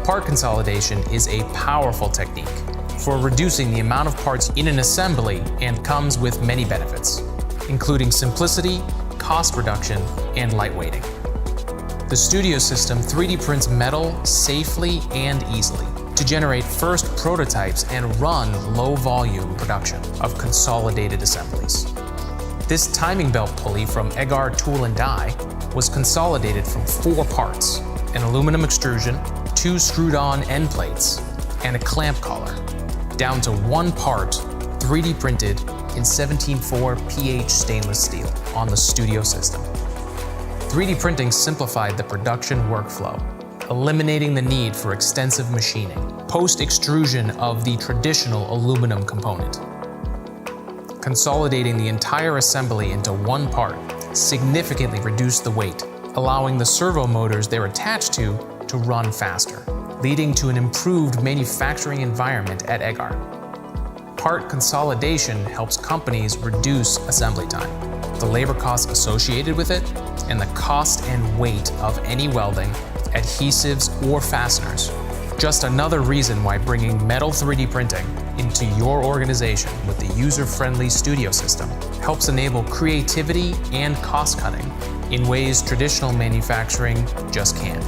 Part consolidation is a powerful technique for reducing the amount of parts in an assembly and comes with many benefits, including simplicity, cost reduction, and lightweighting. The Studio system 3D prints metal safely and easily to generate first prototypes and run low-volume production of consolidated assemblies. This timing belt pulley from Egar Tool & Die was consolidated from 4 parts: an aluminum extrusion, 2 screwed-on end plates, and a clamp collar, down to 1 part 3D printed in 17.4 pH stainless steel on the Studio system. 3D printing simplified the production workflow, eliminating the need for extensive machining, post-extrusion of the traditional aluminum component. Consolidating the entire assembly into 1 part significantly reduced the weight, allowing the servo motors they're attached to run faster, leading to an improved manufacturing environment at Egar. Part consolidation helps companies reduce assembly time, the labor costs associated with it, and the cost and weight of any welding, adhesives, or fasteners. Just another reason why bringing metal 3D printing into your organization with the user-friendly Studio system helps enable creativity and cost cutting in ways traditional manufacturing just can't.